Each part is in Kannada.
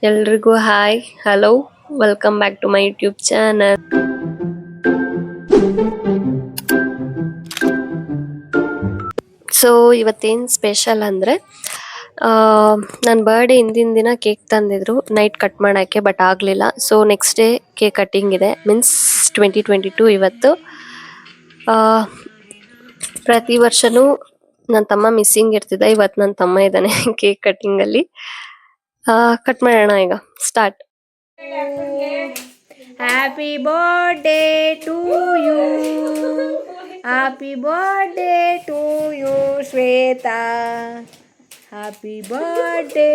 ಎಲ್ರಿಗೂ hi hello welcome back to my YouTube channel. So ಇವತ್ತೇನು ಸ್ಪೆಷಲ್ ಅಂದರೆ ನನ್ನ ಬರ್ಡೇ ಹಿಂದಿನ ದಿನ ಕೇಕ್ ತಂದಿದ್ರು ನೈಟ್ ಕಟ್ ಮಾಡೋಕ್ಕೆ, ಬಟ್ ಆಗಲಿಲ್ಲ. So next day cake cutting ಇದೆ, ಮೀನ್ಸ್ 2022 ಇವತ್ತು. ಪ್ರತಿ ವರ್ಷವೂ ನನ್ನ ತಮ್ಮ ಮಿಸ್ಸಿಂಗ್ ಇರ್ತಿದ್ದ, ಇವತ್ತು ನನ್ನ ತಮ್ಮ ಇದ್ದಾನೆ ಕೇಕ್ ಕಟ್ಟಿಂಗಲ್ಲಿ. ಕಟ್ ಮಾಡೋಣ ಈಗ, start. Happy birthday to you, happy birthday to you Shweta, happy birthday,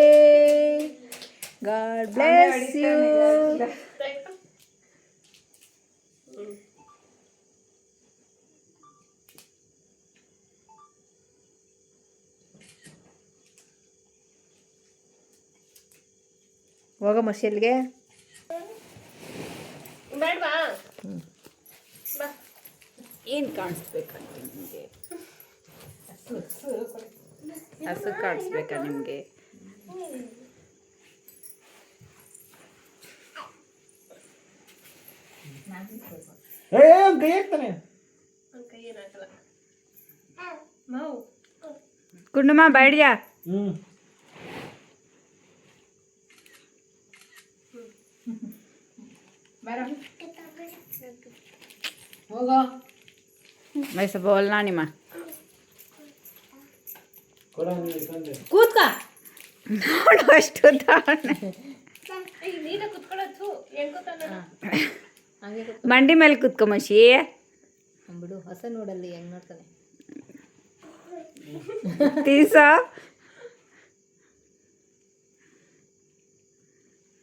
God bless you. ಹೋಗ ಮಷಿಲ್ಗೆ ಏನು ಕಾಣಿಸ್ಬೇಕಂತ ನಿಮಗೆ? ಹಸು ಕಾಣಿಸ್ಬೇಕಾ ನಿಮಗೆ? ಕುಂಡಮ್ಮ ಬೇಡ್ಯಾ? वैसे बोलना नहीं माँ कूद का ಮಂಡಿ ಮೇಲೆ ಕೂತ್ಕೊ ಮಶಿ. ಬಿಡು, ಹೊಸ ನೋಡಲ್ಲಿ ಹೆಂಗ್ ನೋಡ್ತಾನೆ ತೀಸ.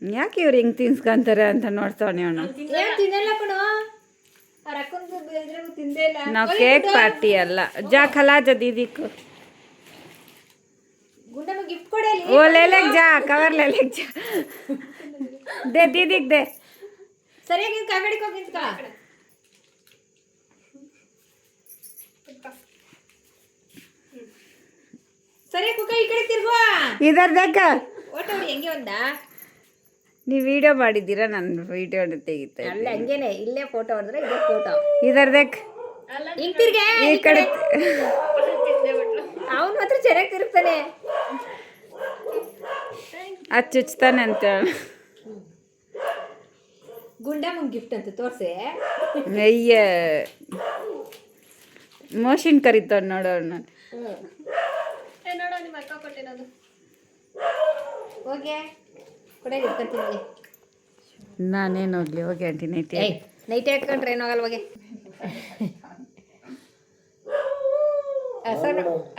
ಯಾಕೆ ಇವ್ರು ಹೆಂಗ್ ತಿನ್ಸ್ಕೊಂತಾರೆ ಅಂತ ನೋಡ್ತಾವನೆ ಅವನು. ನಾವು ಕೇಕ್ ಪಾರ್ಟಿ ಅಲ್ಲ. ಜಾ ಖಲಾ ಜಾ ದೀದಿಕ್ ಗಿಫ್ट ಕೊಡೆ. ಓ ले ले जा, कवर ले ले जा, दे दीदी दे. ಸರಿಯಾಗಿ ಕಾಗಡಿ ಹೋಗಿದ್ಕ ಸರಿ ಕುಕ ಈ ಕಡೆ ತಿರ್ಗೋ. ಇದರ ದೇಕ ಫೋಟೋ ಹೊಡಿ. ಹೆಂಗೆ ಒಂದ ನೀವು ವಿಡಿಯೋ ಮಾಡಿದ್ದೀರಾ? ನಾನು ವಿಡಿಯೋ ತೆಗಿತೆ ಅಲ್ಲ, ಹಂಗೇನೆ ಇಲ್ಲೇ ಫೋಟೋ ಹೊಡೆದ್ರೆ ಇದೇ ಫೋಟೋ. ಇದರ ದೇಕ ಹಿಂಗ್ ತಿರ್ಗೆ ಈ ಕಡೆ. ಅವನು ಮಾತ್ರ ಚೆನ್ನಾಗಿ ತಿರುಗ್ತಾನೆ, ಹಚ್ಚುಚ್ತಾನೆ ಅಂತ. ಗುಂಡಮ್ಮಂಗೆ ಗಿಫ್ಟ್ ಅಂತ ತೋರ್ಸೆ. ಅಯ್ಯ ಮೋಷನ್ ಕರೀತಾವ ನೋಡೋಣ. ನೋಡೋ ನಿಮ್ಮ ಅಕ್ಕ ಕೊಟ್ಟಿರೋದು. ಹೋಗಿ ಕೊಡೆ ಇಟ್ಕೊತೀನಿ. ನಾನೇನು ಹೋಗ್ಲಿ, ಹೋಗಿ ಆಂಟಿ ನೈಟಿ ನೈಟಿ ಹಾಕೊಂಡ್ರೆ ಏನೋ ಆಗಲ್ಲ. ಹೋಗಿ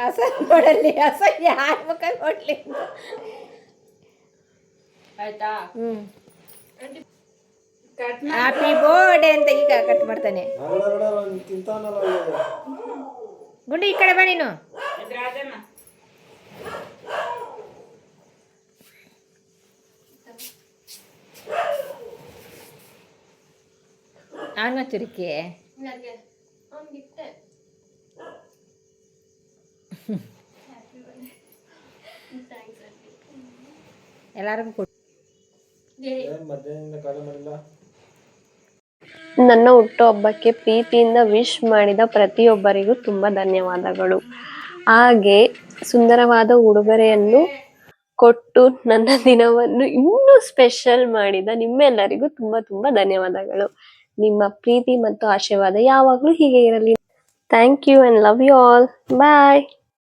ಹಸ ನೋಡಲ್ಲಿ, ಹಸ ಯಾರ ಮುಖ ನೋಡ್ಲಿ ಆಯ್ತಾ? ಹ್ಯಾಪಿ ಬರ್ಡೇ ಅಂತ ಈಗ ಕಟ್ ಮಾಡ್ತಾನೆ. ಗುಂಡು ಈ ಕಡೆ ಬಾ ನೀನು. ಆನ ಚುರಿಕೆ ಎಲ್ಲರಿಗೂ ಕೊಡು. ನನ್ನ ಹುಟ್ಟುಹಬ್ಬಕ್ಕೆ ಪ್ರೀತಿಯಿಂದ ವಿಶ್ ಮಾಡಿದ ಪ್ರತಿಯೊಬ್ಬರಿಗೂ ತುಂಬಾ ಧನ್ಯವಾದಗಳು. ಹಾಗೆ ಸುಂದರವಾದ ಉಡುಗೊರೆಯನ್ನು ಕೊಟ್ಟು ನನ್ನ ದಿನವನ್ನು ಇನ್ನೂ ಸ್ಪೆಷಲ್ ಮಾಡಿದ ನಿಮ್ಮೆಲ್ಲರಿಗೂ ತುಂಬಾ ತುಂಬಾ ಧನ್ಯವಾದಗಳು. ನಿಮ್ಮ ಪ್ರೀತಿ ಮತ್ತು ಆಶೀರ್ವಾದ ಯಾವಾಗಲೂ ಹೀಗೆ ಇರಲಿ. Thank you and love you all. Bye.